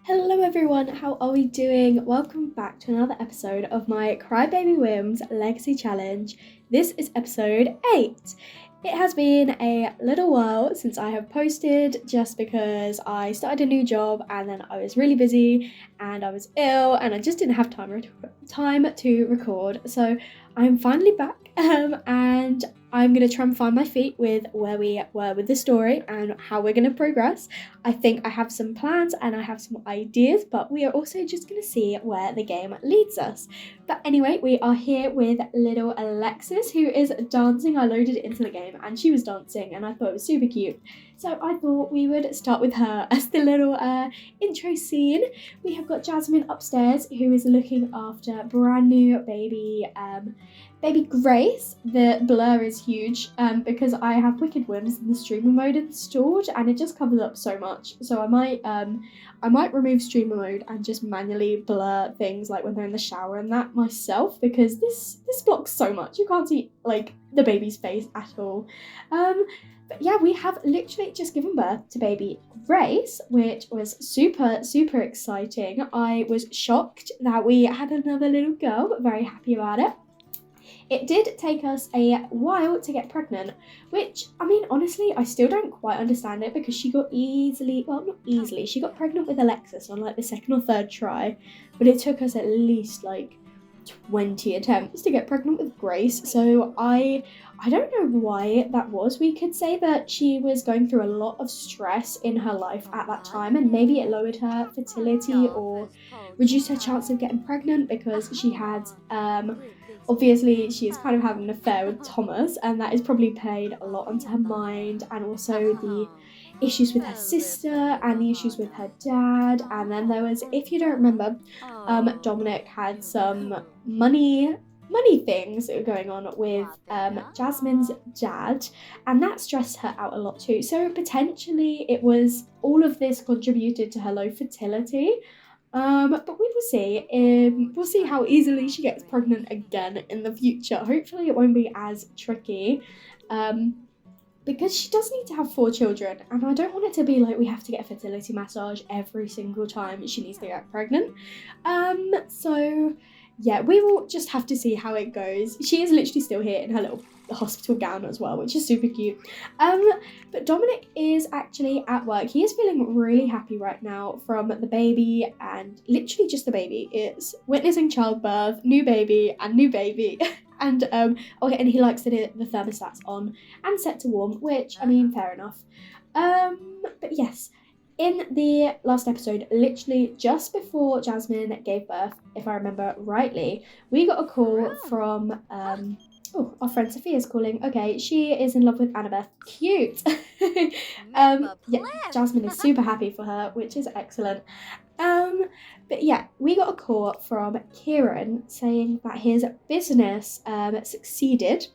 Hello everyone, how are we doing? Welcome back to another episode of my Crybaby Whims Legacy Challenge. This is episode 8. It has been a little while since I have posted just because I started a new job and then I was really busy and I was ill and I just didn't have time to record. So I'm finally back and I'm going to try and find my feet with where we were with the story and how we're going to progress. I think I have some plans and I have some ideas, but we are also just going to see where the game leads us. But anyway, we are here with little Alexis, who is dancing. I loaded it into the game and she was dancing and I thought it was super cute. So I thought we would start with her as the little intro scene. We have got Jasmine upstairs, who is looking after brand new baby Grace. The blur is huge because I have Wicked Whims in the streamer mode installed and it just covers up so much. So I might remove streamer mode and just manually blur things like when they're in the shower and that myself, because this blocks so much. You can't see like the baby's face at all. But yeah, we have literally just given birth to baby Grace, which was super, super exciting. I was shocked that we had another little girl, but very happy about it. It did take us a while to get pregnant, which, I mean, honestly, I still don't quite understand it because she got she got pregnant with Alexis on like the second or third try, but it took us at least like 20 attempts to get pregnant with Grace. So I don't know why that was. We could say that she was going through a lot of stress in her life at that time, and maybe it lowered her fertility or reduced her chance of getting pregnant because she had obviously she is kind of having an affair with Thomas, and that has probably played a lot onto her mind, and also the issues with her sister and the issues with her dad. And then there was, if you don't remember, Dominic had some money things that were going on with Jasmine's dad, and that stressed her out a lot too. So potentially it was all of this contributed to her low fertility. But we will see. We'll see how easily she gets pregnant again in the future. Hopefully it won't be as tricky. Because she does need to have 4 children, and I don't want it to be like we have to get a fertility massage every single time she needs to get pregnant. So yeah, we will just have to see how it goes. She is literally still here in her little hospital gown as well, which is super cute. But Dominic is actually at work. He is feeling really happy right now from the baby, and literally just the baby. It's witnessing childbirth, new baby, and and he likes the thermostat's on and set to warm, which, I mean, fair enough. But yes, in the last episode, literally just before Jasmine gave birth, if I remember rightly, we got a call from our friend Sophia is calling. Okay, she is in love with Annabeth. Cute. Yeah, Jasmine is super happy for her, which is excellent. But yeah, we got a call from Kieran saying that his business succeeded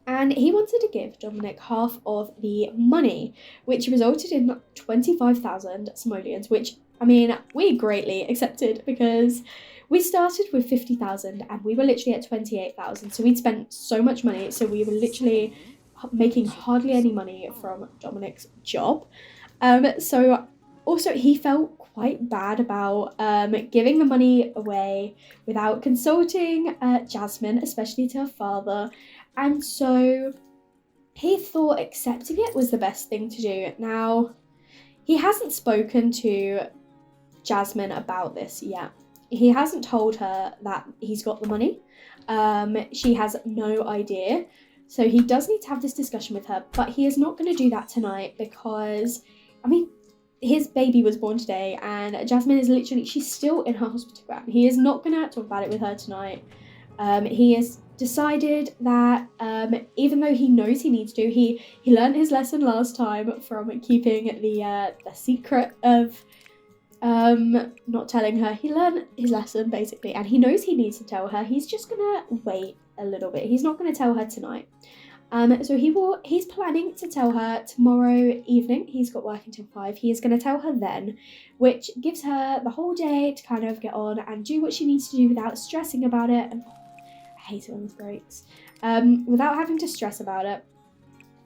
and he wanted to give Dominic half of the money, which resulted in 25,000 simoleons, which, I mean, we greatly accepted because we started with 50,000 and we were literally at 28,000. So we'd spent so much money. So we were literally making hardly any money from Dominic's job. So also he felt quite bad about giving the money away without consulting Jasmine, especially to her father. And so he thought accepting it was the best thing to do. Now, he hasn't spoken to Jasmine about this yet. He hasn't told her that he's got the money. She has no idea. So he does need to have this discussion with her, but he is not going to do that tonight because, I mean, his baby was born today and Jasmine is literally, she's still in her hospital gown. He is not going to talk about it with her tonight. He has decided that even though he knows he needs to, he learned his lesson last time from keeping the secret of not telling her. He learned his lesson basically, and he knows he needs to tell her. He's just gonna wait a little bit. He's not gonna tell her tonight. So he's planning to tell her tomorrow evening. He's got work until 5. He is going to tell her then, which gives her the whole day to kind of get on and do what she needs to do without stressing about it. And I hate it when this breaks. Without having to stress about it.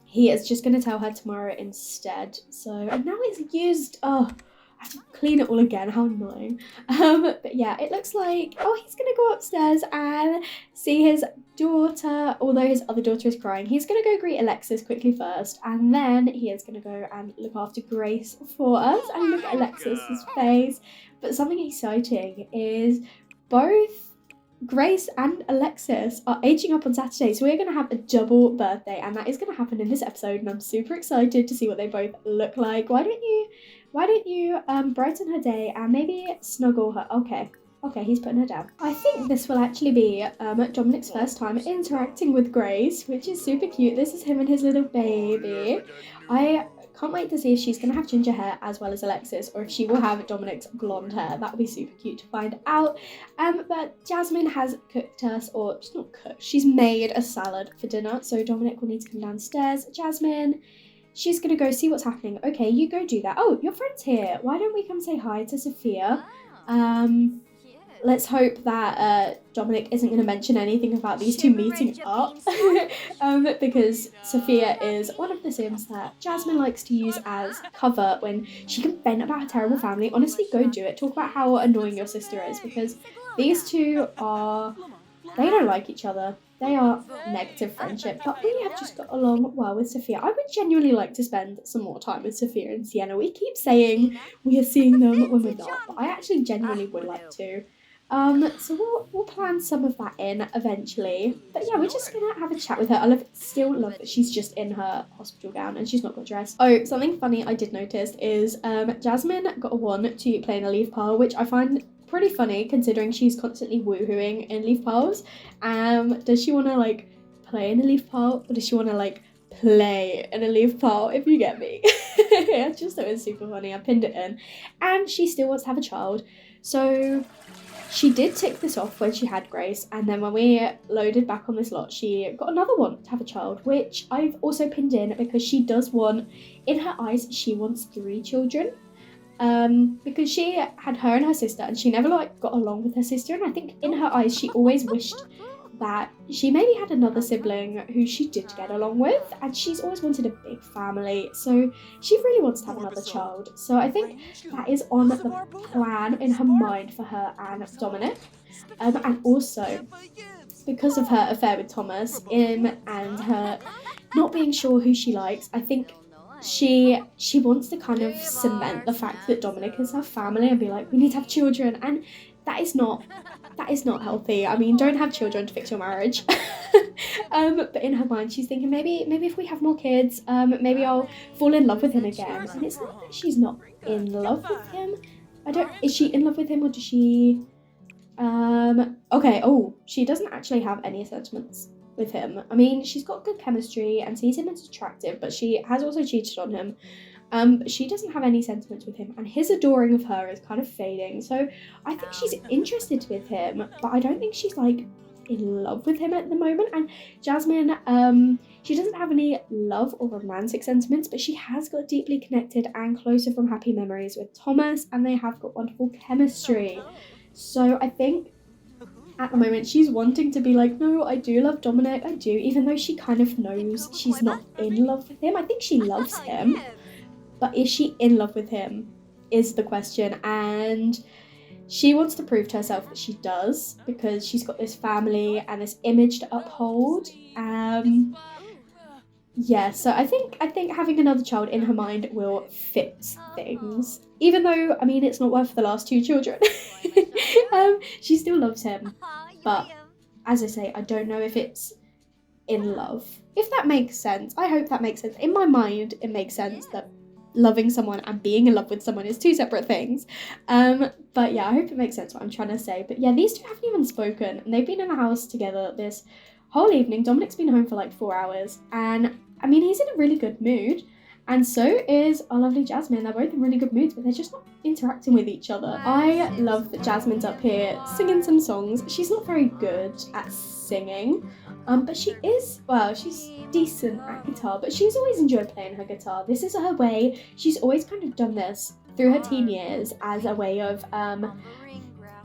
He is just going to tell her tomorrow instead. So, and now it's used. Oh, I have to clean it all again, how annoying. But yeah, it looks like, oh, he's gonna go upstairs and see his daughter, although his other daughter is crying. He's gonna go greet Alexis quickly first, and then he is gonna go and look after Grace for us. And look at Alexis's face. But something exciting is both Grace and Alexis are aging up on Saturday, so we're going to have a double birthday, and that is going to happen in this episode, and I'm super excited to see what they both look like. Why don't you brighten her day and maybe snuggle her? Okay, he's putting her down. I think this will actually be Dominic's first time interacting with Grace, which is super cute. This is him and his little baby. I can't wait to see if she's going to have ginger hair as well as Alexis, or if she will have Dominic's blonde hair. That would be super cute to find out. But Jasmine has cooked us, or she's not cooked, she's made a salad for dinner. So Dominic will need to come downstairs. Jasmine, she's going to go see what's happening. Okay, you go do that. Oh, your friend's here. Why don't we come say hi to Sophia? Let's hope that Dominic isn't going to mention anything about these two meeting up. Because Sophia is one of the Sims that Jasmine likes to use as cover when she can vent about her terrible family. Honestly, go do it. Talk about how annoying your sister is, because these two they don't like each other. They are negative friendship, but we have just got along well with Sophia. I would genuinely like to spend some more time with Sophia and Sienna. We keep saying we are seeing them when we're not, but I actually genuinely would like to. So we'll plan some of that in eventually. But yeah, we're just gonna have a chat with her. I still love that she's just in her hospital gown and she's not got dressed. Oh, something funny I did notice is Jasmine got a wand to play in a leaf pile, which I find pretty funny considering she's constantly woohooing in leaf piles. Does she want to like play in a leaf pile, or does she want to like play in a leaf pile, if you get me? I just thought it was super funny. I pinned it in. And she still wants to have a child, so she did tick this off when she had Grace, and then when we loaded back on this lot, she got another one to have a child, which I've also pinned in because she does want, in her eyes, she wants 3 children. Because she had her and her sister, and she never like got along with her sister, and I think in her eyes she always wished that she maybe had another sibling who she did get along with, and she's always wanted a big family, so she really wants to have another child. So I think that is on the plan in her mind for her and Dominic. And also because of her affair with Thomas and her not being sure who she likes, I think she wants to kind of cement the fact that Dominic is her family and be like, we need to have children, and that is not healthy. I mean, don't have children to fix your marriage. But in her mind, she's thinking maybe if we have more kids, maybe I'll fall in love with him again. And it's not that she's not in love with him. Is she in love with him, or does she? Okay. Oh, she doesn't actually have any sentiments with him. I mean, she's got good chemistry and sees him as attractive, but she has also cheated on him. But she doesn't have any sentiments with him, and his adoring of her is kind of fading. So I think she's interested with him, but I don't think she's like in love with him at the moment. And Jasmine, she doesn't have any love or romantic sentiments, but she has got deeply connected and closer from happy memories with Thomas, and they have got wonderful chemistry. So I think at the moment she's wanting to be like, no, I do love Dominic, I do, even though she kind of knows she's not in love with him. I think she loves him, but is she in love with him is the question, and she wants to prove to herself that she does, because she's got this family and this image to uphold. Yeah, so I think having another child in her mind will fix things, even though, I mean, it's not worth the last 2 children. She still loves him, but as I say, I don't know if it's in love, if that makes sense. I hope that makes sense. In my mind, it makes sense that loving someone and being in love with someone is 2 separate things. But yeah, I hope it makes sense what I'm trying to say. But yeah, these two haven't even spoken, and they've been in the house together this whole evening. Dominic's been home for like 4 hours, and I mean, he's in a really good mood, and so is our lovely Jasmine. They're both in really good moods, but they're just not interacting with each other. I love that Jasmine's up here singing some songs. She's not very good at singing, but she is, well, she's decent at guitar, but she's always enjoyed playing her guitar. This is her way. She's always kind of done this through her teen years as a way of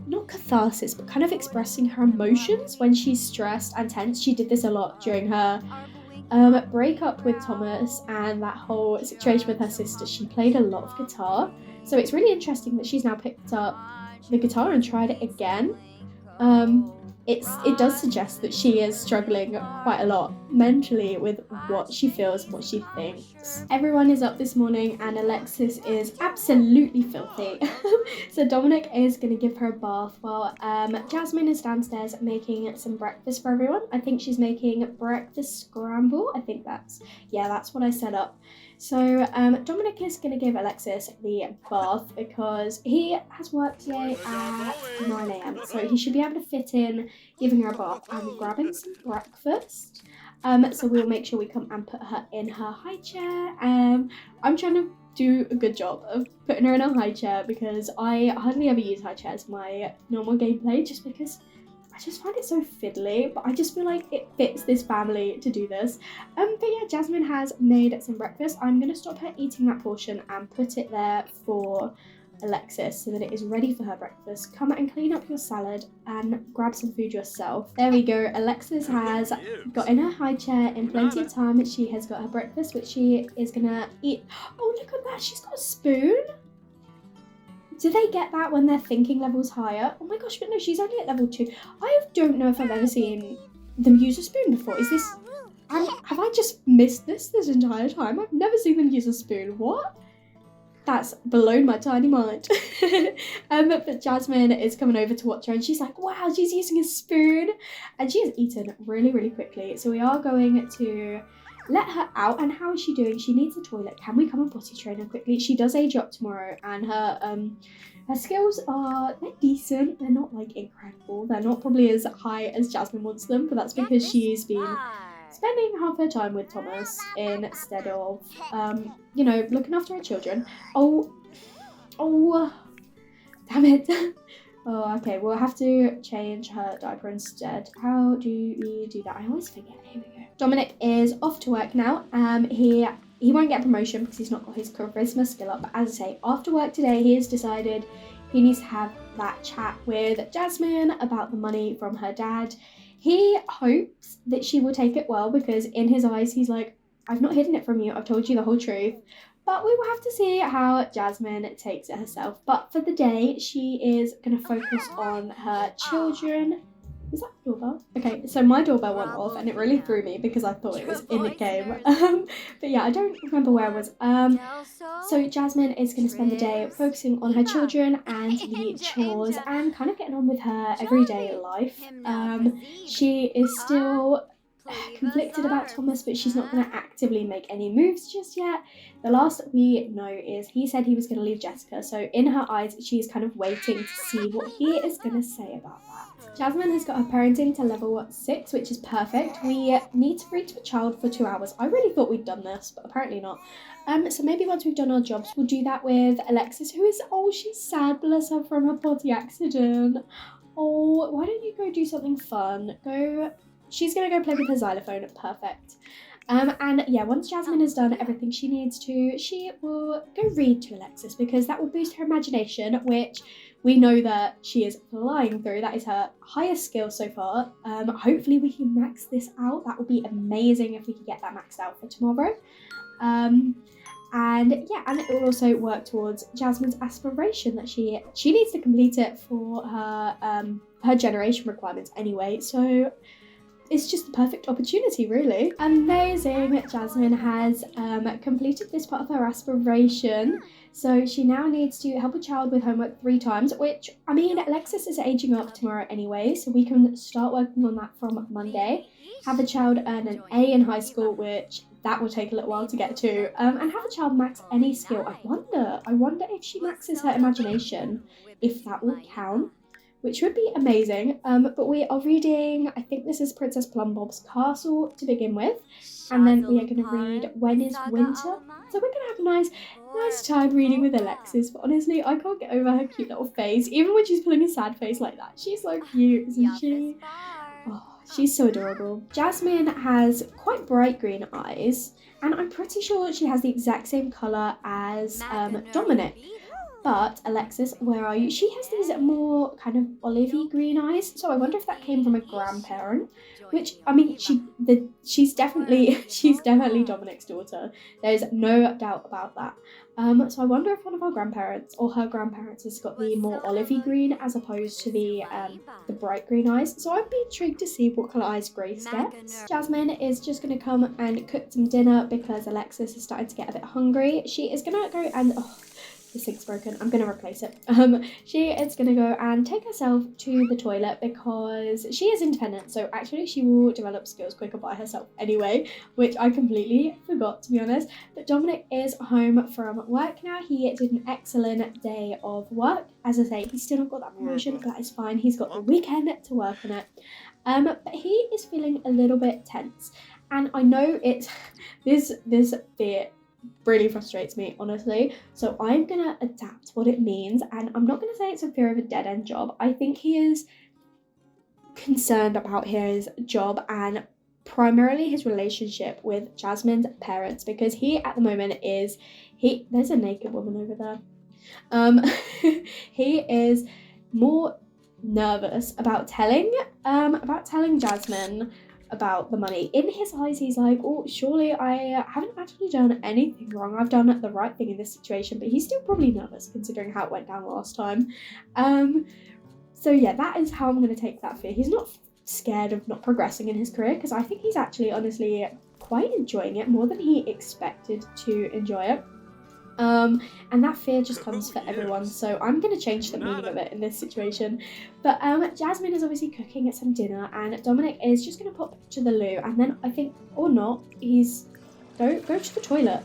not catharsis, but kind of expressing her emotions when she's stressed and tense. She did this a lot during her break up with Thomas and that whole situation with her sister, she played a lot of guitar. So it's really interesting that she's now picked up the guitar and tried it again. It does suggest that she is struggling quite a lot mentally with what she feels and what she thinks. Everyone is up this morning and Alexis is absolutely filthy. So Dominic is going to give her a bath while Jasmine is downstairs making some breakfast for everyone. I think she's making breakfast scramble. I think that's what I set up. So Dominic is going to give Alexis the bath because he has work today at 9 a.m. So he should be able to fit in giving her a bath and grabbing some breakfast. So we'll make sure we come and put her in her high chair. I'm trying to do a good job of putting her in a high chair because I hardly ever use high chairs in my normal gameplay just because I just find it so fiddly, but I just feel like it fits this family to do this. But yeah, Jasmine has made some breakfast. I'm going to stop her eating that portion and put it there for Alexis so that it is ready for her breakfast. Come and clean up your salad and grab some food yourself. There we go. Alexis has got in her high chair in plenty of time. She has got her breakfast, which she is going to eat. Oh, look at that. She's got a spoon. Do they get that when their thinking level's higher? Oh my gosh, but no, she's only at level 2. I don't know if I've ever seen them use a spoon before. Is this... have I just missed this entire time? I've never seen them use a spoon. What? That's blown my tiny mind. But Jasmine is coming over to watch her and she's like, wow, she's using a spoon. And she has eaten really, really quickly. So we are going to let her out. And how is she doing? She needs a toilet. Can we come and potty train her quickly? She does age up tomorrow and her skills are, they're decent. They're not like incredible. They're not probably as high as Jasmine wants them, but that's because she's been spending half her time with Thomas instead of, looking after her children. Oh, damn it. Oh, okay, we'll have to change her diaper instead. How do we do that? I always forget. Here we go. Dominic is off to work now. He won't get promotion because he's not got his charisma skill up. But as I say, after work today, he has decided he needs to have that chat with Jasmine about the money from her dad. He hopes that she will take it well because in his eyes, he's like, I've not hidden it from you. I've told you the whole truth. But we will have to see how Jasmine takes it herself. But for the day, she is going to focus on her children. Is that the doorbell? Okay, so my doorbell went off and it really threw me because I thought it was in the game. But yeah, I don't remember where it was. So Jasmine is going to spend the day focusing on her children and the chores and kind of getting on with her everyday life. She is still conflicted about Thomas, but she's not going to actively make any moves just yet. The last we know is he said he was going to leave Jessica, so in her eyes she's kind of waiting to see what he is going to say about that. Jasmine has got her parenting to level 6, which is perfect. We need to read to a child for 2 hours. I really thought we'd done this, but apparently not. So maybe once we've done our jobs, we'll do that with Alexis, who is, she's sad, bless her, from her potty accident. Oh, why don't you go do something fun? She's going to go play with her xylophone. Perfect. And yeah, once Jasmine has done everything she needs to, she will go read to Alexis because that will boost her imagination, which we know that she is flying through. That is her highest skill so far. Hopefully we can max this out. That would be amazing if we could get that maxed out for tomorrow. And yeah, and it will also work towards Jasmine's aspiration that she needs to complete it for her generation requirements anyway. So it's just the perfect opportunity, really. Amazing. Jasmine has completed this part of her aspiration. So she now needs to help a child with homework 3 times, which, I mean, Alexis is aging up tomorrow anyway, so we can start working on that from Monday. Have a child earn an A in high school, which that will take a little while to get to, and have a child max any skill. I wonder if she maxes her imagination, if that will count, which would be amazing. But we are reading, I think this is Princess Plumbob's Castle to begin with, and then we are going to read When is Winter. So we're going to have a nice time reading with Alexis, but honestly, I can't get over her cute little face, even when she's pulling a sad face like that. She's so cute, isn't she? Oh, she's so adorable. Jasmine has quite bright green eyes, and I'm pretty sure she has the exact same colour as Dominic. But Alexis, where are you? She has these more kind of olivey green eyes, so I wonder if that came from a grandparent. Which, I mean, she's definitely Dominic's daughter. There's no doubt about that. So I wonder if one of our grandparents or her grandparents has got the more olivey green as opposed to the bright green eyes. So I'd be intrigued to see what colour eyes Grace gets. Jasmine is just going to come and cook some dinner because Alexis is starting to get a bit hungry. She is going to go and... Oh, the sink's broken. I'm going to replace it. She is going to go and take herself to the toilet because she is independent. So actually she will develop skills quicker by herself anyway, which I completely forgot, to be honest. But Dominic is home from work now. He did an excellent day of work. As I say, he's still not got that promotion, but that is fine. He's got the weekend to work on it. But he is feeling a little bit tense. And I know it's this fear really frustrates me, honestly. So I'm gonna adapt what it means, and I'm not gonna say it's a fear of a dead-end job. I think he is concerned about his job and primarily his relationship with Jasmine's parents, because he at the moment is there's a naked woman over there. He is more nervous about telling Jasmine about the money. In his eyes, he's like, oh, surely I haven't actually done anything wrong. I've done the right thing in this situation, but he's still probably nervous considering how it went down last time. So yeah, that is how I'm going to take that fear. He's not scared of not progressing in his career because I think he's actually honestly quite enjoying it more than he expected to enjoy it. And that fear just comes for everyone, so I'm going to change the meaning of it in this situation. But Jasmine is obviously cooking at some dinner, and Dominic is just going to pop to the loo, and then I think, or not, he's go to the toilet.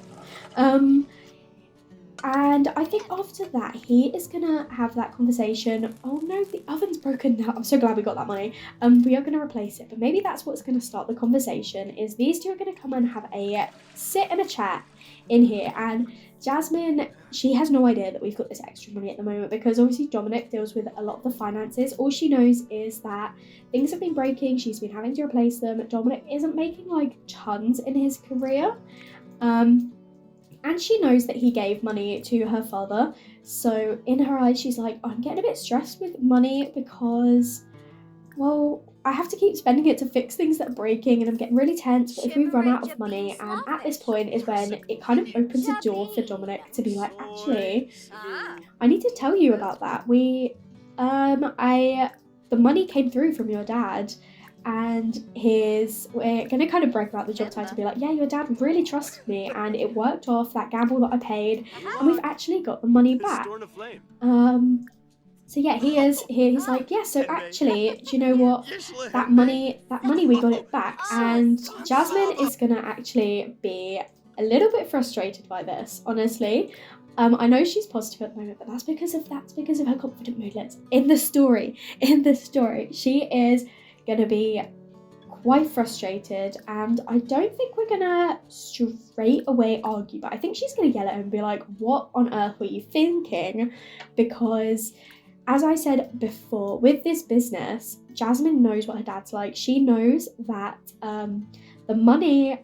And I think after that, he is going to have that conversation. Oh no, the oven's broken now. I'm so glad we got that money. We are going to replace it, but maybe that's what's going to start the conversation, is these two are going to come and have a sit and a chat in here. And Jasmine, she has no idea that we've got this extra money at the moment because obviously Dominic deals with a lot of the finances. All she knows is that things have been breaking. She's been having to replace them. Dominic isn't making like tons in his career. And she knows that he gave money to her father. So in her eyes, she's like, I'm getting a bit stressed with money because, well, I have to keep spending it to fix things that are breaking and I'm getting really tense. But if we run out of money, and at this point is when it kind of opens a door for Dominic to be like, actually, I need to tell you about that. The money came through from your dad. And we're going to kind of break about the job title, be like, yeah, your dad really trusted me and it worked off that gamble that I paid and we've actually got the money back. So yeah, he's like, yeah, so actually, do you know what, that money we got it back. And Jasmine is going to actually be a little bit frustrated by this, honestly. I know she's positive at the moment, but that's because of her confident mood. In the story, she is going to be quite frustrated, and I don't think we're going to straight away argue, but I think she's going to yell at him and be like, what on earth were you thinking? Because as I said before, with this business, Jasmine knows what her dad's like. She knows that the money,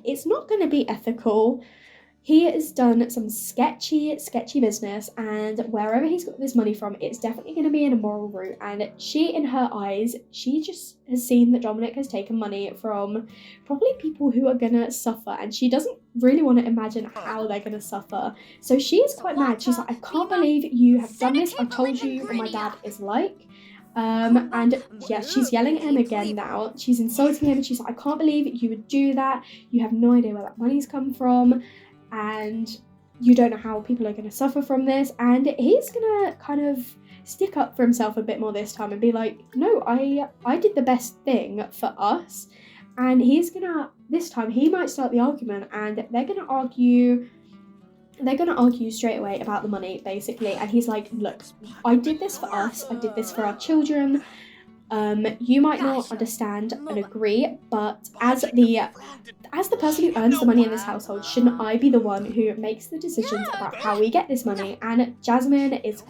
it's not going to be ethical. He has done some sketchy business, and wherever he's got this money from, it's definitely going to be in a moral route. And she, in her eyes, she just has seen that Dominic has taken money from probably people who are going to suffer, and she doesn't really want to imagine how they're going to suffer. So she is quite mad. She's like, I can't believe you have done this. I told you what my dad is like. And yeah, she's yelling at him again now. She's insulting him, and she's like, I can't believe you would do that. You have no idea where that money's come from. And you don't know how people are going to suffer from this. And he's going to kind of stick up for himself a bit more this time and be like, no, I did the best thing for us. And he's going to, this time, he might start the argument, and they're going to argue straight away about the money, basically. And he's like, look, I did this for us. I did this for our children. You might not understand and agree, but as the person who earns the money in this household, shouldn't I be the one who makes the decisions about how we get this money? And Jasmine is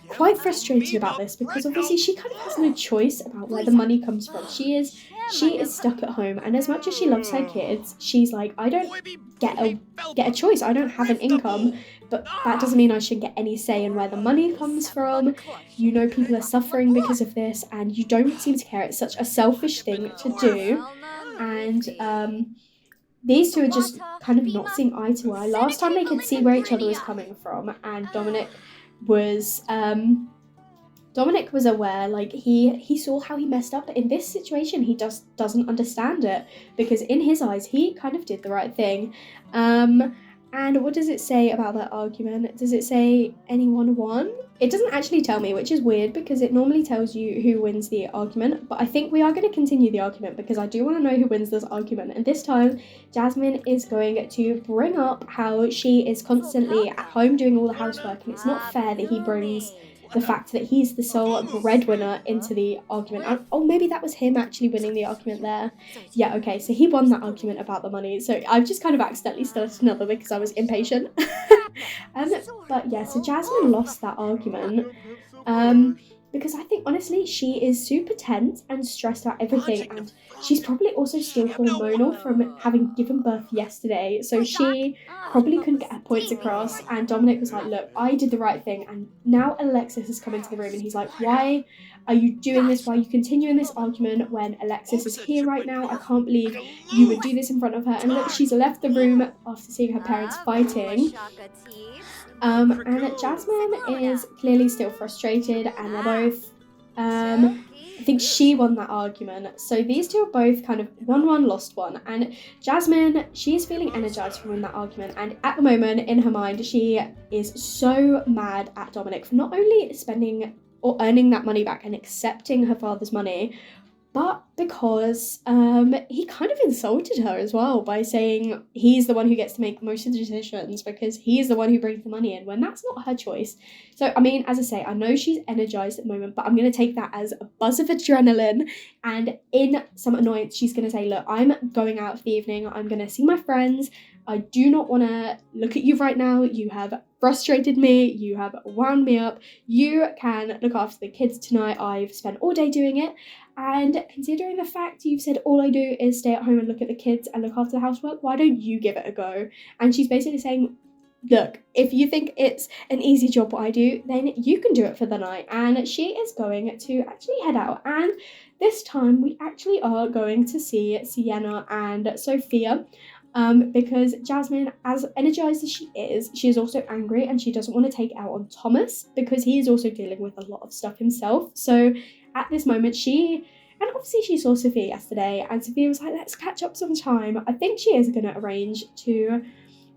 quite frustrated about this because obviously she kind of has no choice about where the money comes from. She is she is stuck at home, and as much as she loves her kids, she's like, I don't get a choice. I don't have an income, but that doesn't mean I should get any say in where the money comes from. You know, people are suffering because of this, and you don't seem to care. It's such a selfish thing to do, and these two are just kind of not seeing eye to eye. Last time they could see where each other was coming from, and was Dominic was aware, like he saw how he messed up, but in this situation he doesn't understand it, because in his eyes he kind of did the right thing. And what does it say about that argument? Does it say anyone won? It doesn't actually tell me, which is weird because it normally tells you who wins the argument, but I think we are going to continue the argument because I do want to know who wins this argument. And this time, Jasmine is going to bring up how she is constantly at home doing all the housework, and it's not fair that he brings the fact that he's the sole breadwinner into the argument. Oh, maybe that was him actually winning the argument there. Yeah, okay, so he won that argument about the money. So I've just kind of accidentally started another because I was impatient. But yeah, so Jasmine lost that argument. Because I think, honestly, she is super tense and stressed out everything, and she's probably also still hormonal from having given birth yesterday, so she probably couldn't get her points across, and Dominic was like, look, I did the right thing, and now Alexis has come into the room, and he's like, why are you doing this? Why are you continuing this argument when Alexis is here right now? I can't believe you would do this in front of her. And look, she's left the room after seeing her parents fighting. And Jasmine is clearly still frustrated, and they're both, I think she won that argument. So these two are both kind of won one, lost one. And Jasmine, she is feeling energized from winning that argument. And at the moment, in her mind, she is so mad at Dominic for not only spending or earning that money back and accepting her father's money, but because he kind of insulted her as well by saying he's the one who gets to make most of the decisions because he's the one who brings the money in when that's not her choice. So, I mean, as I say, I know she's energized at the moment, but I'm going to take that as a buzz of adrenaline, and in some annoyance, she's going to say, look, I'm going out for the evening. I'm going to see my friends. I do not want to look at you right now. You have frustrated me. You have wound me up. You can look after the kids tonight. I've spent all day doing it. And considering the fact you've said all I do is stay at home and look at the kids and look after the housework, why don't you give it a go? And she's basically saying, look, if you think it's an easy job what I do, then you can do it for the night. And she is going to actually head out. And this time we actually are going to see Sienna and Sophia. Because Jasmine, as energized as she is also angry, and she doesn't want to take it out on Thomas because he is also dealing with a lot of stuff himself. So at this moment, and obviously she saw Sophia yesterday, and Sophia was like, let's catch up sometime. I think she is going to arrange to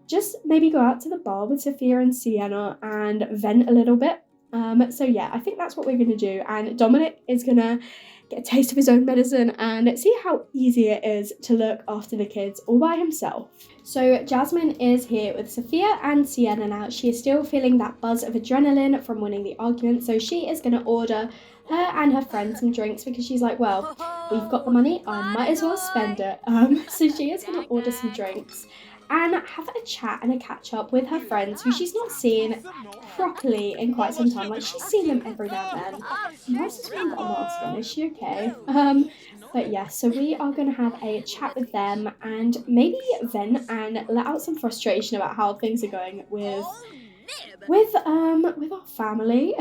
just maybe go out to the bar with Sophia and Sienna and vent a little bit. So yeah, I think that's what we're going to do. And Dominic is going to get a taste of his own medicine and see how easy it is to look after the kids all by himself. So Jasmine is here with Sophia and Sienna now. She is still feeling that buzz of adrenaline from winning the argument, so she is going to order her and her friend some drinks because she's like, well, we've got the money, I might as well spend it. So she is going to order some drinks and have a chat and a catch up with her friends who she's not seen properly in quite some time. Like, she's seen them every now and then. Why has this one got a mask on? Is she okay? But yeah, so we are going to have a chat with them and maybe vent and let out some frustration about how things are going with our family.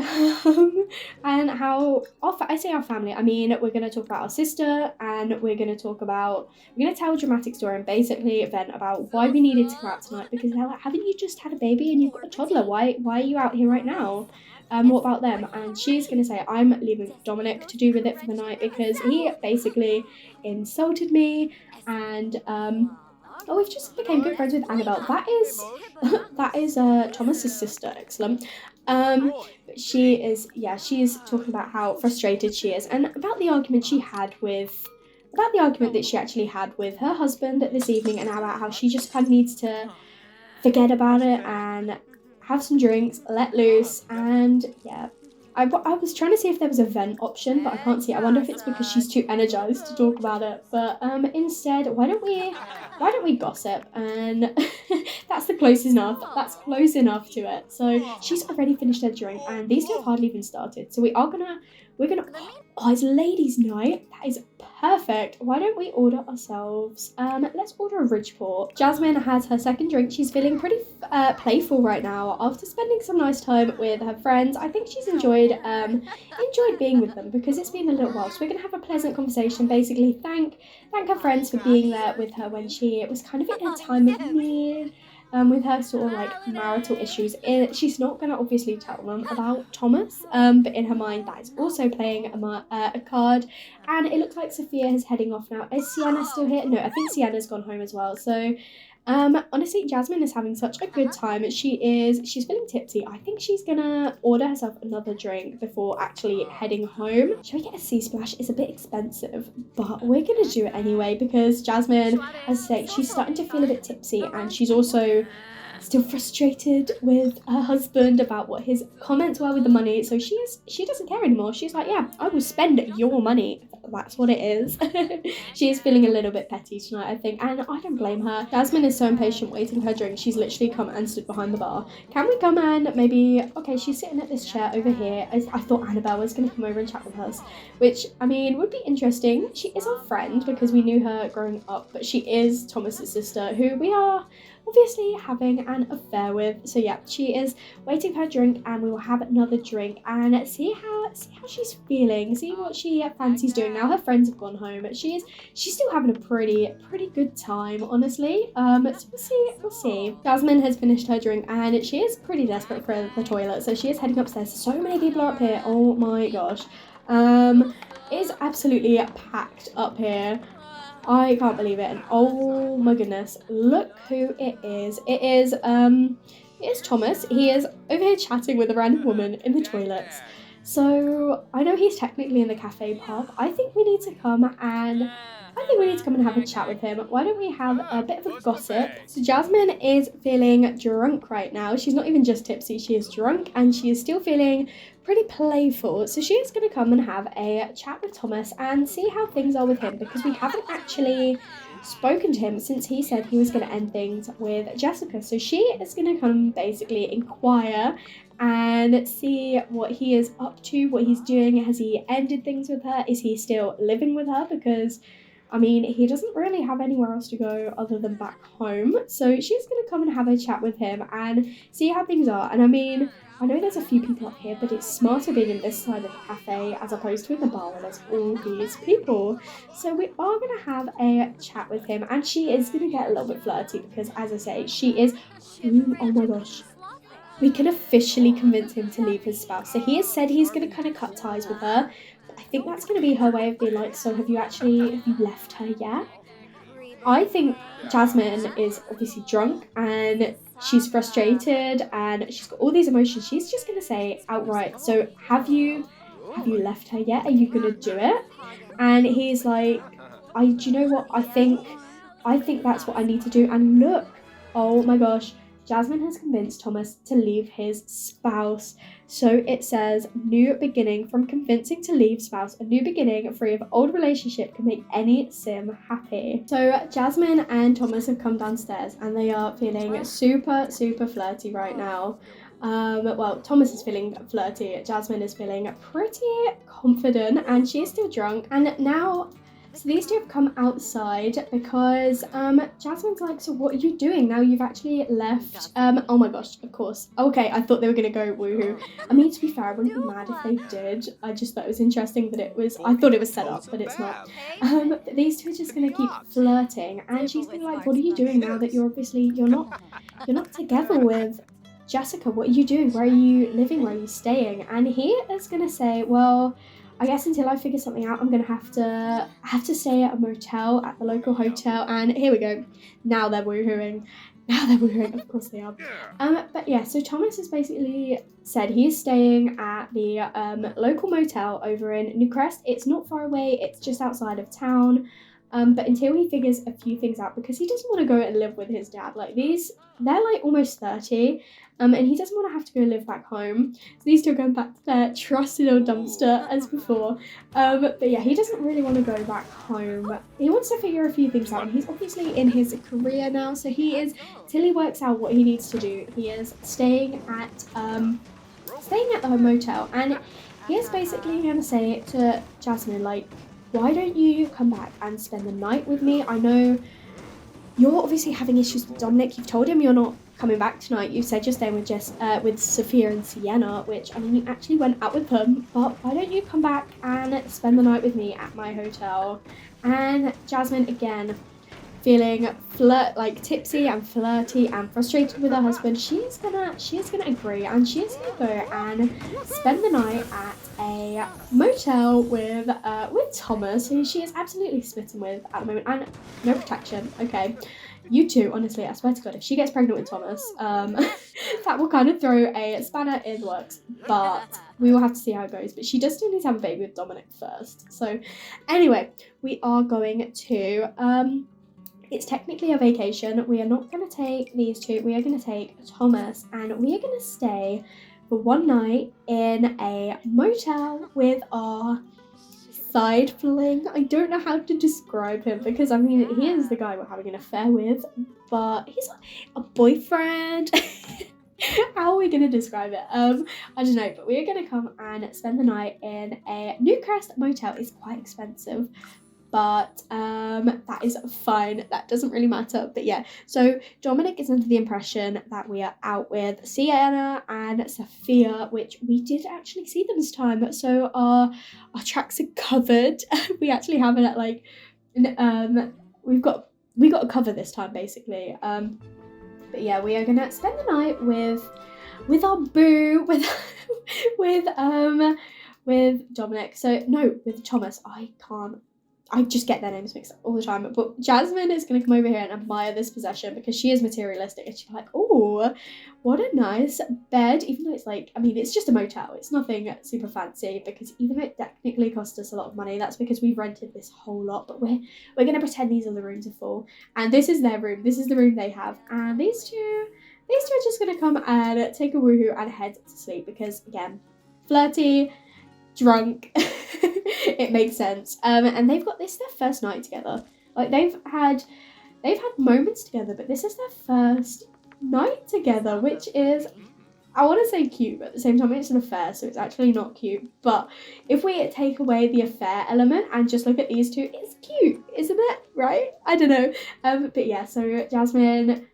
And how I say our family, I mean, we're going to talk about our sister, and we're going to tell a dramatic story and basically vent about why we needed to go out tonight, because they're like, haven't you just had a baby and you've got a toddler? Why are you out here right now? What about them? And she's going to say, I'm leaving Dominic to do with it for the night because he basically insulted me, and we've just became good friends with Annabelle. That is Thomas's sister. Excellent. She's talking about how frustrated she is and about the argument that she actually had with her husband this evening, and about how she just kind of needs to forget about it and have some drinks, let loose, and yeah. I was trying to see if there was a vent option, but I can't see it. I wonder if it's because she's too energized to talk about it. But instead, why don't we gossip? And that's close enough to it. So she's already finished her drink, and these two have hardly even started. So we're gonna. Oh, it's ladies' night. That is perfect. Why don't we order ourselves, let's order a Ridgeport. Jasmine has her second drink. She's feeling pretty playful right now after spending some nice time with her friends. I think she's enjoyed being with them because it's been a little while. So we're gonna have a pleasant conversation, basically thank her friends for being there with her when she was kind of in a time of need. With her sort of like marital issues. She's not going to obviously tell them about Thomas, but in her mind that is also playing a card. And it looks like Sophia is heading off now. Is Sienna still here? No, I think Sienna's gone home as well. So honestly, Jasmine is having such a good time. She's feeling tipsy. I think she's gonna order herself another drink before actually heading home. Should we get a sea splash? It's a bit expensive, but we're gonna do it anyway because Jasmine, as I say, she's starting to feel a bit tipsy, and she's also still frustrated with her husband about what his comments were with the money. So she doesn't care anymore. She's like, yeah, I will spend your money. That's what it is. She is feeling a little bit petty tonight, I think, and I don't blame her. Jasmine is so impatient waiting her drink. She's literally come and stood behind the bar. Can we come and maybe, okay, she's sitting at this chair over here. I thought Annabelle was going to come over and chat with us, which, I mean, would be interesting. She is our friend because we knew her growing up, but she is Thomas's sister, who we are obviously having an affair with. So yeah, she is waiting for her drink, and we will have another drink and see how she's feeling, see what she fancies doing now. Her friends have gone home. She's still having a pretty good time, honestly. So we'll see. Jasmine has finished her drink and she is pretty desperate for the toilet, so she is heading upstairs. So many people are up here. Oh my gosh. It is absolutely packed up here. I can't believe it. And oh my goodness, look who it is. It is Thomas. He is over here chatting with a random woman in the toilets. So I know he's technically in the cafe pub. I think we need to come and have a chat with him. Why don't we have a bit of a gossip? So Jasmine is feeling drunk right now. She's not even just tipsy, she is drunk, and she is still feeling pretty playful. So she is going to come and have a chat with Thomas and see how things are with him, because we haven't actually spoken to him since he said he was going to end things with Jessica. So she is going to come basically inquire and see what he is up to, what he's doing. Has he ended things with her? Is he still living with her? Because I mean, he doesn't really have anywhere else to go other than back home. So she's going to come and have a chat with him and see how things are. And I mean, I know there's a few people up here, but it's smarter being in this side of the cafe as opposed to in the bar where there's all these people. So we are going to have a chat with him, and she is going to get a little bit flirty because, as I say, she is, oh my gosh, we can officially convince him to leave his spouse. So he has said he's going to kind of cut ties with her. I think that's going to be her way of being like, so have you left her yet? I think Jasmine is obviously drunk and she's frustrated and she's got all these emotions. She's just going to say outright, so have you left her yet? Are you going to do it? And he's like, do you know what? I think that's what I need to do. And look, oh my gosh, Jasmine has convinced Thomas to leave his spouse. So it says, new beginning, from convincing to leave spouse, a new beginning free of old relationship can make any sim happy. So Jasmine and Thomas have come downstairs and they are feeling super flirty right now. Well, Thomas is feeling flirty, Jasmine is feeling pretty confident, and she is still drunk. And now, so these two have come outside because Jasmine's like, so what are you doing now you've actually left? Oh my gosh, of course. Okay, I thought they were gonna go woohoo. I mean, to be fair, I wouldn't be mad if they did. I just thought it was interesting that I thought it was set up, but it's not. But these two are just gonna keep flirting, and she's gonna be like, what are you doing now that you're not together with Jessica? What are you doing? Where are you living? Where are you staying? And he is gonna say, well, I guess until I figure something out, I'm gonna have to stay at a motel at the local hotel. And here we go. Now they're woohooing. Of course they are. But yeah, so Thomas has basically said he's staying at the local motel over in Newcrest. It's not far away. It's just outside of town. But until he figures a few things out, because he doesn't want to go and live with his dad. Like they're like almost 30. And he doesn't want to have to go live back home. So these two are going back to their trusted old dumpster as before. But yeah, he doesn't really want to go back home. He wants to figure a few things out. And he's obviously in his career now. So he is, till he works out what he needs to do, he is staying at the motel. And he is basically going to say to Jasmine, like, why don't you come back and spend the night with me? I know you're obviously having issues with Dominic. You've told him you're not coming back tonight. You said you're staying with Sophia and Sienna, which, I mean, you actually went out with them, but why don't you come back and spend the night with me at my hotel? And Jasmine, again, feeling tipsy and flirty and frustrated with her husband, she's gonna agree, and she's gonna go and spend the night at a motel with Thomas, who she is absolutely smitten with at the moment, and no protection. Okay, you two, honestly, I swear to God, if she gets pregnant with Thomas, that will kind of throw a spanner in the works, but we will have to see how it goes. But she does still need to have a baby with Dominic first. So anyway, we are going to it's technically a vacation. We are not going to take these two. We are going to take Thomas, and we are going to stay for one night in a motel with our side fling. I don't know how to describe him, because, I mean, he is the guy we're having an affair with, but he's a boyfriend. How are we going to describe it? I don't know, but we are going to come and spend the night in a Newcrest motel. It's quite expensive, but that is fine. That doesn't really matter. But yeah, so Dominic is under the impression that we are out with Sienna and Sophia, which we did actually see them this time. So our tracks are covered. We actually have it at we got a cover this time, basically. But yeah, we are gonna spend the night with our boo, with Dominic. So no, with Thomas. I just get their names mixed up all the time. But Jasmine is going to come over here and admire this possession, because she is materialistic, and she's like, oh, what a nice bed. Even though it's it's just a motel. It's nothing super fancy, because even though it technically cost us a lot of money, that's because we've rented this whole lot. But we're going to pretend these other rooms are full. And this is their room. This is the room they have. And these two are just going to come and take a woohoo and head to sleep, because, again, flirty, drunk. It makes sense. And they've got this their first night together. Like, they've had moments together, but this is their first night together, which is, I want to say cute, but at the same time it's an affair, so it's actually not cute. But if we take away the affair element and just look at these two, it's cute, isn't it? Right? I don't know. But yeah, so Jasmine,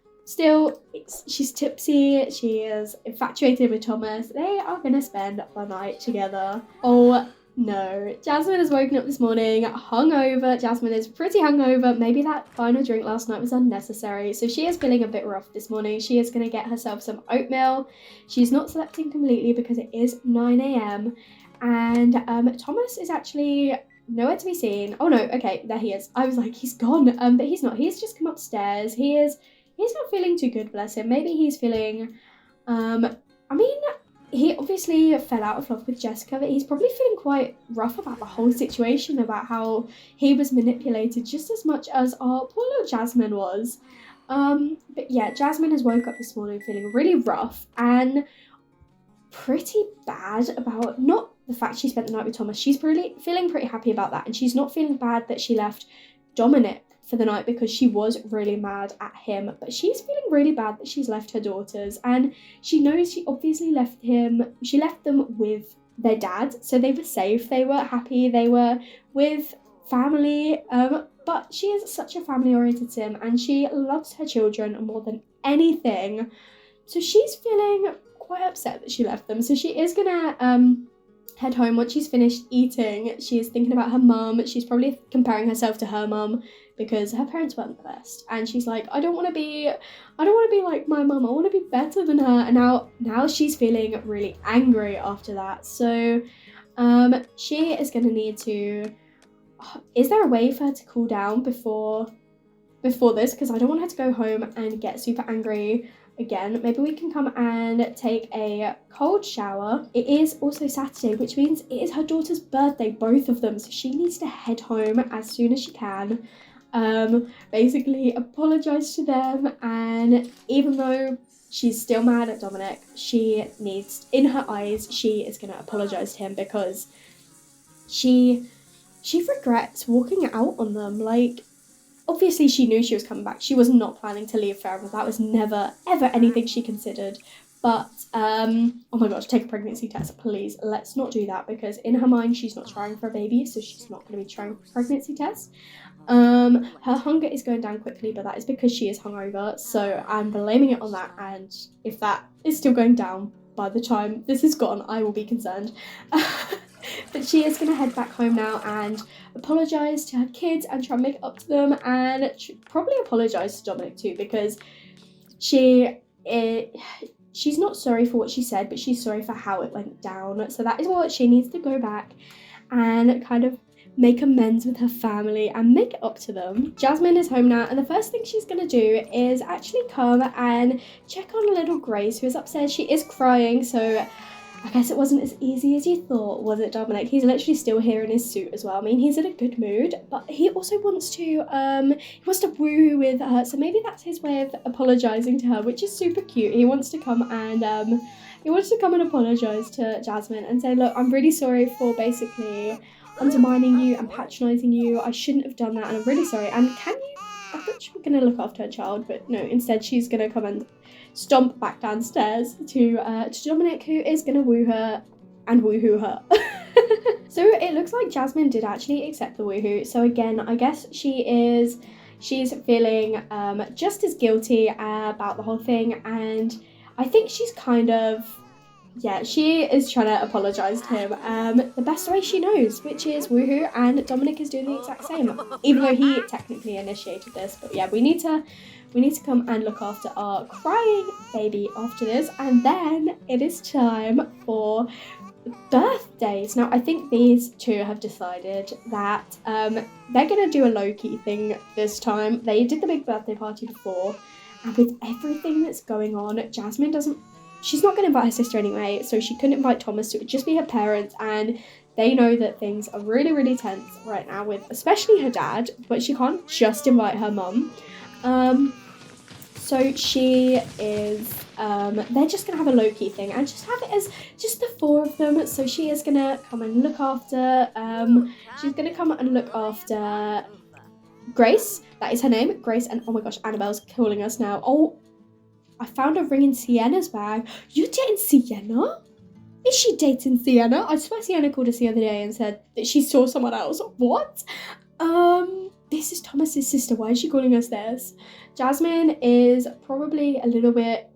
she's tipsy, she is infatuated with Thomas. They are going to spend the night together. Oh no, Jasmine has woken up this morning hungover. Jasmine is pretty hungover. Maybe that final drink last night was unnecessary. So she is feeling a bit rough this morning. She is going to get herself some oatmeal. She's not sleeping completely because it is 9 a.m. And Thomas is actually nowhere to be seen. Oh no, okay, there he is. I was like, he's gone. But he's not. He's just come upstairs. He's not feeling too good, bless him. Maybe he's feeling, he obviously fell out of love with Jessica, but he's probably feeling quite rough about the whole situation, about how he was manipulated just as much as our poor little Jasmine was. But yeah, Jasmine has woke up this morning feeling really rough and pretty bad about not the fact she spent the night with Thomas. She's really feeling pretty happy about that, and she's not feeling bad that she left Dominic for the night, because she was really mad at him, but she's feeling really bad that she's left her daughters, and she knows she obviously left them with their dad, so they were safe, they were happy, they were with family, but she is such a family-oriented sim, and she loves her children more than anything, so she's feeling quite upset that she left them. So she is gonna head home once she's finished eating. She is thinking about her mum. She's probably comparing herself to her mum, because her parents weren't the best, and she's like, I don't want to be like my mum. I want to be better than her. And now she's feeling really angry after that. So she is going to need to, is there a way for her to cool down before this, because I don't want her to go home and get super angry again. Maybe we can come and take a cold shower. It is also Saturday, which means it is her daughter's birthday, both of them, so she needs to head home as soon as she can. Basically apologize to them, and even though she's still mad at Dominic, she needs, in her eyes, she is going to apologize to him, because she regrets walking out on them. Like, obviously she knew she was coming back. She was not planning to leave forever. That was never ever anything she considered, But oh my gosh, take a pregnancy test, please. Let's not do that, because in her mind she's not trying for a baby, so she's not going to be trying for a pregnancy test. Her hunger is going down quickly, but that is because she is hungover, so I'm blaming it on that. And if that is still going down by the time this is gone, I will be concerned. But she is going to head back home now and apologise to her kids and try and make it up to them, and probably apologise to Dominic too, because she's not sorry for what she said, but she's sorry for how it went down. So that is what she needs to go back and kind of make amends with her family and make it up to them. Jasmine is home now, and the first thing she's going to do is actually come and check on little Grace, who is upstairs. She is crying, so I guess it wasn't as easy as you thought, was it, Dominic? He's literally still here in his suit as well. I mean, he's in a good mood, but he also wants to woohoo with her, so maybe that's his way of apologising to her, which is super cute. He wants to come and apologise to Jasmine and say, look, I'm really sorry for basically undermining you and patronising you. I shouldn't have done that, and I'm really sorry. And I thought she was going to look after her child, but no, instead she's going to come and stomp back downstairs to Dominic, who is going to woo her and woohoo her. So it looks like Jasmine did actually accept the woohoo. So again, I guess she's feeling just as guilty about the whole thing, and I think she's kind of, she is trying to apologise to him the best way she knows, which is woohoo, and Dominic is doing the exact same, even though he technically initiated this. But yeah, we need to come and look after our crying baby after this, and then it is time for birthdays. Now, I think these two have decided that they're going to do a low-key thing this time. They did the big birthday party before, and with everything that's going on, she's not going to invite her sister anyway, so she couldn't invite Thomas, so it would just be her parents, and they know that things are really, really tense right now with especially her dad, but she can't just invite her mum. So she is, they're just going to have a low-key thing and just have it as just the four of them. So she is going to come and look after, Grace. That is her name, Grace. And oh my gosh, Annabelle's calling us now. Oh, I found a ring in Sienna's bag. You're dating Sienna? Is she dating Sienna? I swear Sienna called us the other day and said that she saw someone else. What? This is Thomas's sister. Why is she calling us this? Jasmine is probably a little bit,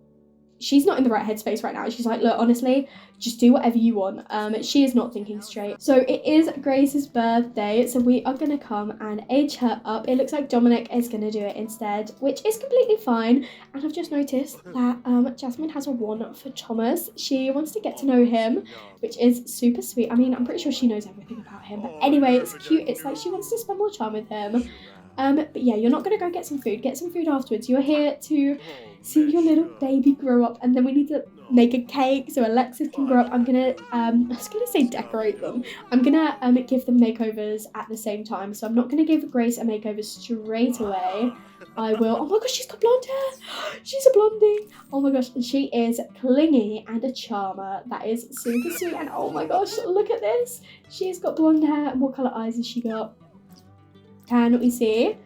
she's not in the right headspace right now. She's like, look, honestly, just do whatever you want. She is not thinking straight. So it is Grace's birthday, so we are going to come and age her up. It looks like Dominic is going to do it instead, which is completely fine. And I've just noticed that Jasmine has a one for Thomas. She wants to get to know him, which is super sweet. I mean, I'm pretty sure she knows everything about him. But anyway, it's cute. It's like she wants to spend more time with him. But yeah, you're not going to go get some food. Get some food afterwards. You're here to see your little baby grow up, and then we need to make a cake so Alexis can grow up. I was gonna say decorate them. I'm gonna give them makeovers at the same time. So I'm not gonna give Grace a makeover straight away. I will. Oh my gosh, she's got blonde hair. She's a blondie. Oh my gosh, and she is clingy and a charmer. That is super sweet. And oh my gosh, look at this. She's got blonde hair. And what colour eyes has she got? Can we see?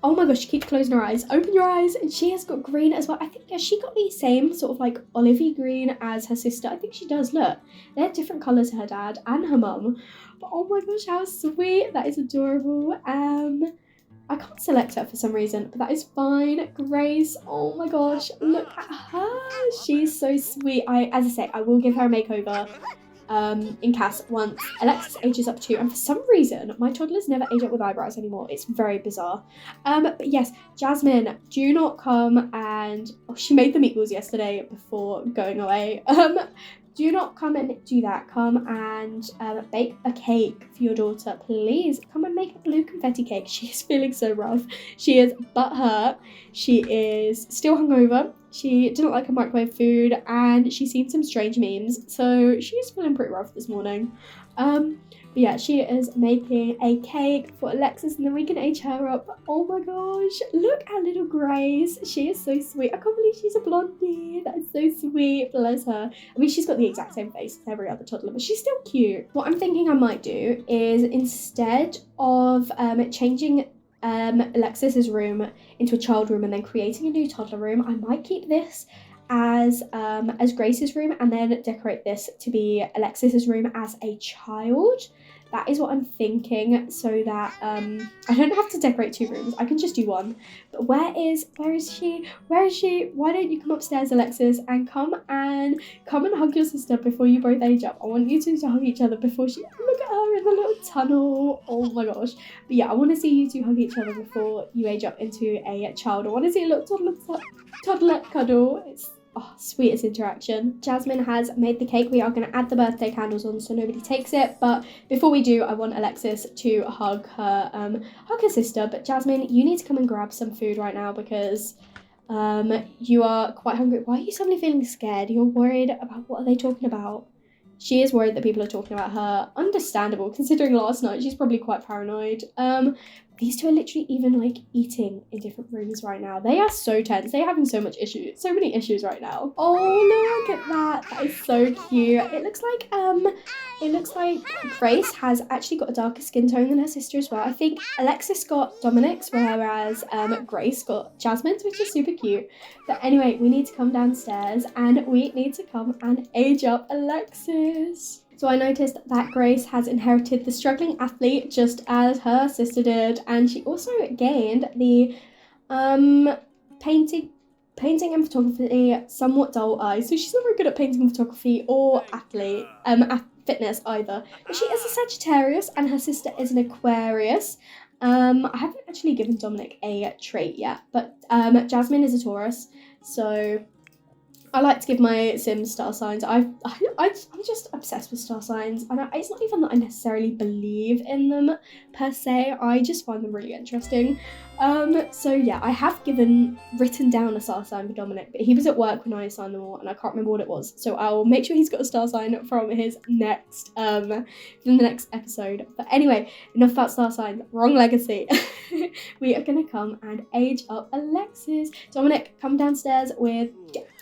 Oh my gosh, she keeps closing her eyes. Open your eyes. And she has got green as well. I think, has she got the same sort of like olivey green as her sister? I think she does. Look, they're different colours, her dad and her mum. But oh my gosh, how sweet. That is adorable. I can't select her for some reason, but that is fine. Grace, oh my gosh, look at her. She's so sweet. As I say, I will give her a makeover in Cass once Alexis ages up too, and for some reason my toddlers never age up with eyebrows anymore. It's very bizarre. But yes, Jasmine, do not come and she made the meatballs yesterday before going away. Do not come and do that. Come and bake a cake for your daughter, please. Come and make a blue confetti cake. She is feeling so rough. She is butthurt. She is still hungover. She didn't like her microwave food, and she's seen some strange memes, so she's feeling pretty rough this morning. But yeah, she is making a cake for Alexis, and then we can age her up. Oh my gosh, look at little Grace. She is so sweet. I can't believe she's a blondie. That is so sweet. Bless her. I mean, she's got the exact same face as every other toddler, but she's still cute. What I'm thinking I might do is, instead of changing Alexis's room into a child room and then creating a new toddler room, I might keep this as Grace's room, and then decorate this to be Alexis's room as a child. That is what I'm thinking, so that I don't have to decorate 2 rooms. I can just do 1. But where is she? Where is she? Why don't you come upstairs, Alexis, and come and hug your sister before you both age up. I want you two to hug each other before she. Look at her in the little tunnel. Oh my gosh. But yeah, I want to see you two hug each other before you age up into a child. I want to see a little toddler cuddle. It's sweetest interaction. Jasmine has made the cake. We are going to add the birthday candles on so nobody takes it, but before we do, I want Alexis to hug her sister. But Jasmine, you need to come and grab some food right now because you are quite hungry. Why are you suddenly feeling scared? You're worried about what are they talking about? She is worried that people are talking about her. Understandable, considering last night she's probably quite paranoid. These two are literally even like eating in different rooms right now. They are so tense. They're having so many issues right now. Oh, look at that. That is so cute. It looks like Grace has actually got a darker skin tone than her sister as well. I think Alexis got Dominic's, whereas Grace got Jasmine's, which is super cute. But anyway, we need to come downstairs and we need to come and age up Alexis. So I noticed that Grace has inherited the struggling athlete just as her sister did, and she also gained the painting and photography somewhat dull eye. So she's not very good at painting and photography or fitness either. But she is a Sagittarius and her sister is an Aquarius. I haven't actually given Dominic a trait yet, but Jasmine is a Taurus, so I like to give my Sims star signs. I'm just obsessed with star signs, and it's not even that I necessarily believe in them per se. I just find them really interesting. So yeah, I have written down a star sign for Dominic, but he was at work when I assigned them all, and I can't remember what it was. So I'll make sure he's got a star sign from his next from the next episode. But anyway, enough about star signs. Wrong legacy. We are gonna come and age up Alexis. Dominic, come downstairs with.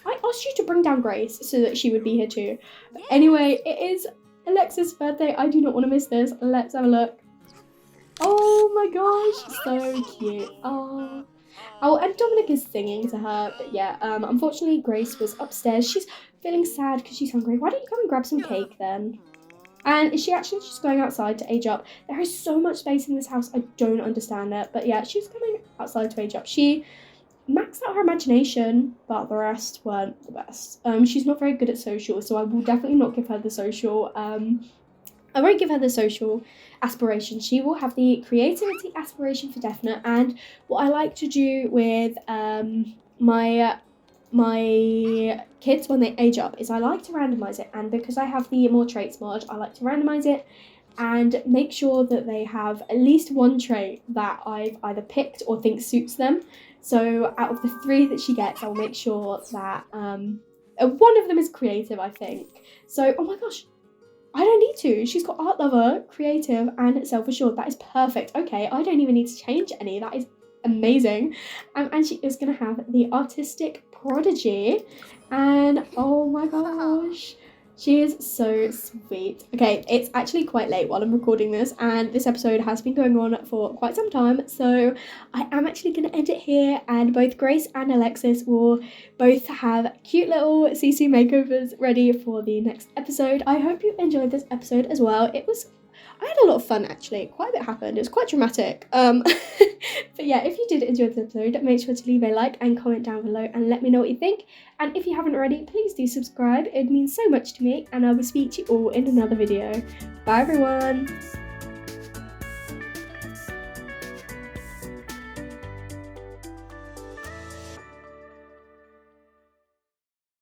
I asked you to bring down Grace so that she would be here too. But anyway, it is Alexis' birthday. I do not want to miss this. Let's have a look. Oh my gosh, so cute. Oh, and Dominic is singing to her. But yeah, unfortunately Grace was upstairs. She's feeling sad because she's hungry. Why don't you come and grab some cake then? And is she actually just going outside to age up? There is so much space in this house. I don't understand it. But yeah, she's coming outside to age up. She maxed out her imagination, but the rest weren't the best. She's not very good at social, so I will definitely not give her the social. I won't give her the social aspiration. She will have the creativity aspiration for definite. And what I like to do with my kids when they age up is I like to randomize it, and because I have the more traits mod, I like to randomize it and make sure that they have at least one trait that I've either picked or think suits them. So out of the 3 that she gets, I'll make sure that one of them is creative, I think. So, oh my gosh, I don't need to. She's got art lover, creative, and self-assured. That is perfect. Okay, I don't even need to change any. That is amazing. And she is going to have the artistic prodigy. And oh my gosh, she is so sweet. Okay, it's actually quite late while I'm recording this, and this episode has been going on for quite some time, so I am actually going to end it here, and both Grace and Alexis will both have cute little CC makeovers ready for the next episode. I hope you enjoyed this episode as well. I had a lot of fun actually. Quite a bit happened. It was quite dramatic. But yeah, if you did enjoy this episode, make sure to leave a like and comment down below and let me know what you think. And if you haven't already, please do subscribe. It means so much to me, and I will speak to you all in another video. Bye everyone.